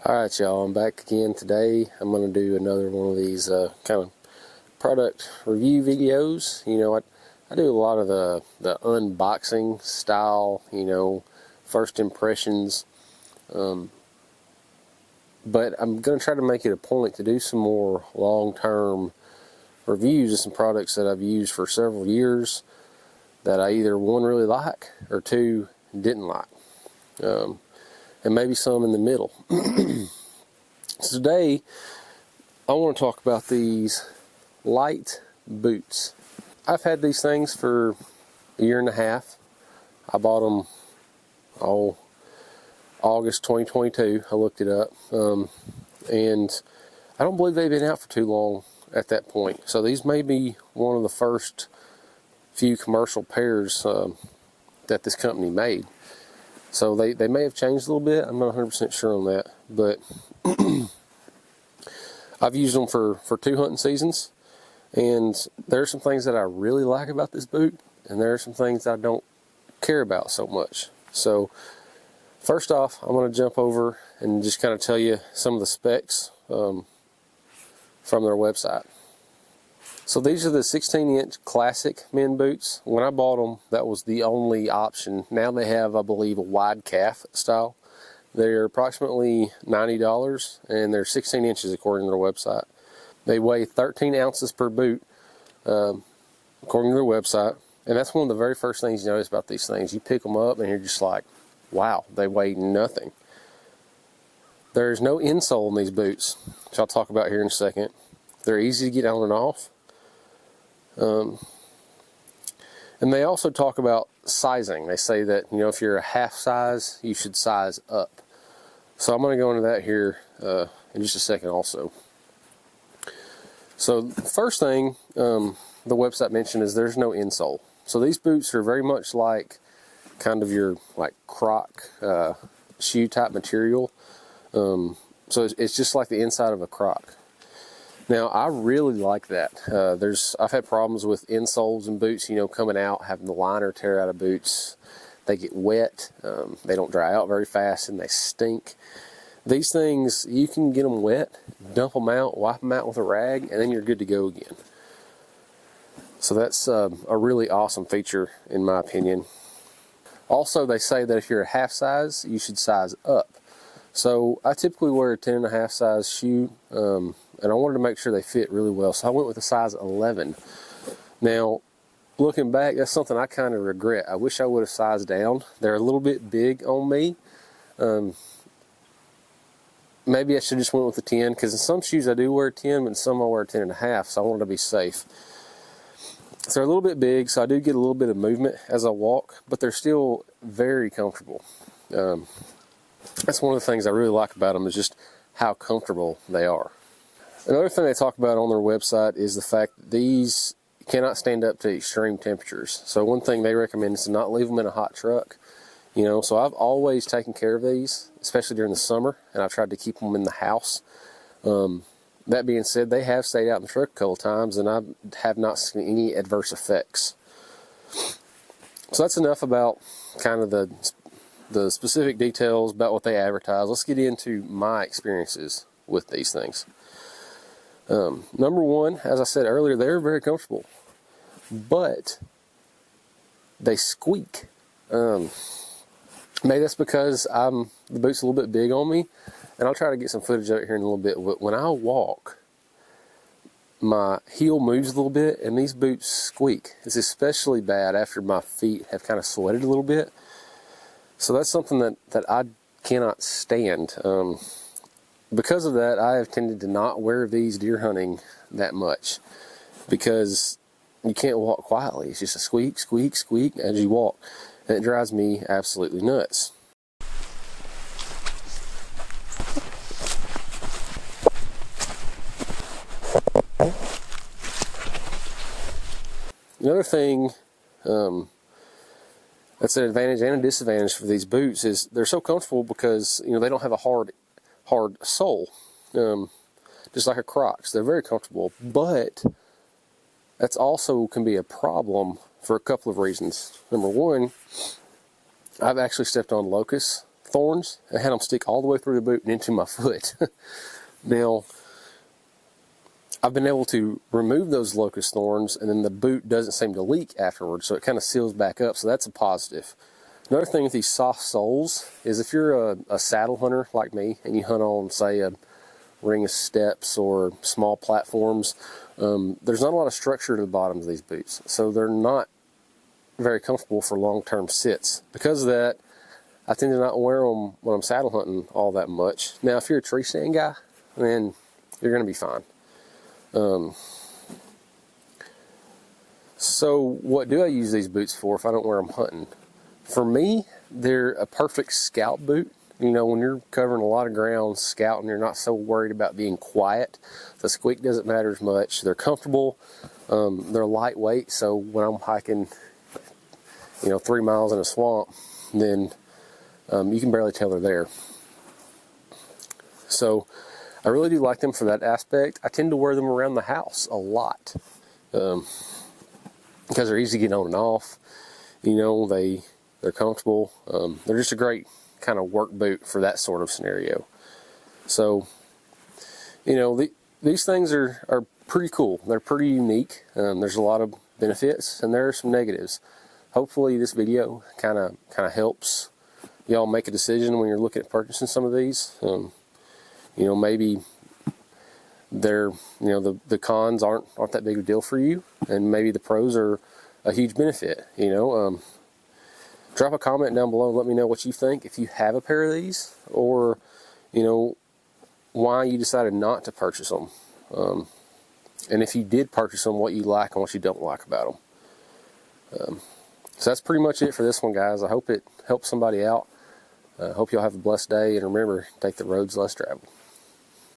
Alright y'all, I'm back again today. I'm going to do another one of these kind of product review videos. You know, I do a lot of the unboxing style, you know, first impressions. But I'm going to try to make it a point to do some more long-term reviews of some products that I've used for several years that I either one really like or two didn't like. And maybe some in the middle. So today, I want to talk about these Lite boots. I've had these things for a year and a half. I bought them, August 2022. I looked it up. And I don't believe they've been out for too long at that point. So these may be one of the first few commercial pairs that this company made. So they may have changed a little bit. I'm not 100% sure on that. But I've used them for 2 hunting seasons. And there are some things that I really like about this boot. And there are some things I don't care about so much. So first off, I'm going to jump over and just kind of tell you some of the specs from their website. So these are the 16-inch classic men boots. When I bought them, that was the only option. Now they have, I believe, a wide calf style. They're approximately $90, and they're 16 inches according to their website. They weigh 13 ounces per boot, according to their website. And that's one of the very first things you notice about these things. You pick them up, and you're just like, wow, they weigh nothing. There's no insole in these boots, which I'll talk about here in a second. They're easy to get on and off. And they also talk about sizing. They say that, you know, if you're a half size, you should size up. So I'm going to go into that here in just a second also. So the first thing the website mentioned is there's no insole. So these boots are very much like kind of your like Croc shoe type material. So it's just like the inside of a Croc. Now, I really like that. I've had problems with insoles and boots, you know, coming out, having the liner tear out of boots. They get wet, they don't dry out very fast, and they stink. These things, you can get them wet, dump them out, wipe them out with a rag, and then you're good to go again. So that's a really awesome feature, in my opinion. Also, they say that if you're a half size, you should size up. So I typically wear a 10.5 size shoe, and I wanted to make sure they fit really well. So I went with a size 11. Now, looking back, that's something I kind of regret. I wish I would have sized down. They're a little bit big on me. Maybe I should just went with a 10, because in some shoes I do wear a 10, but in some I wear a 10.5, so I wanted to be safe. So they're a little bit big, so I do get a little bit of movement as I walk, but they're still very comfortable. That's one of the things I really like about them, is just how comfortable they are. Another thing they talk about on their website is the fact that these cannot stand up to extreme temperatures. So one thing they recommend is to not leave them in a hot truck. You know, so I've always taken care of these, especially during the summer, and I've tried to keep them in the house. That being said, they have stayed out in the truck a couple times, and I have not seen any adverse effects. So that's enough about kind of the specific details about what they advertise. Let's get into my experiences with these things. Number one, as I said earlier, they're very comfortable, but they squeak. Maybe that's because the boot's a little bit big on me, and I'll try to get some footage of it here in a little bit. But when I walk, my heel moves a little bit, and these boots squeak. It's especially bad after my feet have kind of sweated a little bit. So that's something that I cannot stand. Because of that, I have tended to not wear these deer hunting that much, because you can't walk quietly. It's just a squeak, squeak, squeak as you walk, and it drives me absolutely nuts. Another thing that's an advantage and a disadvantage for these boots is they're so comfortable because, you know, they don't have a hard sole, just like a Crocs. They're very comfortable, but that's also can be a problem for a couple of reasons. Number one, I've actually stepped on locusts thorns and had them stick all the way through the boot and into my foot. Now, I've been able to remove those locust thorns, and then the boot doesn't seem to leak afterwards, so it kind of seals back up, so that's a positive. Another thing with these soft soles is if you're a saddle hunter like me and you hunt on, say, a ring of steps or small platforms, there's not a lot of structure to the bottoms of these boots, so they're not very comfortable for long-term sits. Because of that, I tend to not wear them when I'm saddle hunting all that much. Now, if you're a tree stand guy, then you're going to be fine. So what do I use these boots for if I don't wear them hunting? For me, they're a perfect scout boot. You know, when you're covering a lot of ground scouting, you're not so worried about being quiet. The squeak doesn't matter as much. They're comfortable. They're lightweight, so when I'm hiking, 3 miles in a swamp, then you can barely tell they're there. So I really do like them for that aspect. I tend to wear them around the house a lot because they're easy to get on and off. They're comfortable. They're just a great kind of work boot for that sort of scenario. So, these things are pretty cool. They're pretty unique. There's a lot of benefits and there are some negatives. Hopefully this video kind of helps y'all make a decision when you're looking at purchasing some of these. Maybe they're, the cons aren't that big of a deal for you, and maybe the pros are a huge benefit. Drop a comment down below and let me know what you think, if you have a pair of these, or why you decided not to purchase them, and if you did purchase them, what you like and what you don't like about them. So that's pretty much it for this one, guys. I hope it helps somebody out. Hope y'all have a blessed day, and remember, take the roads less traveled.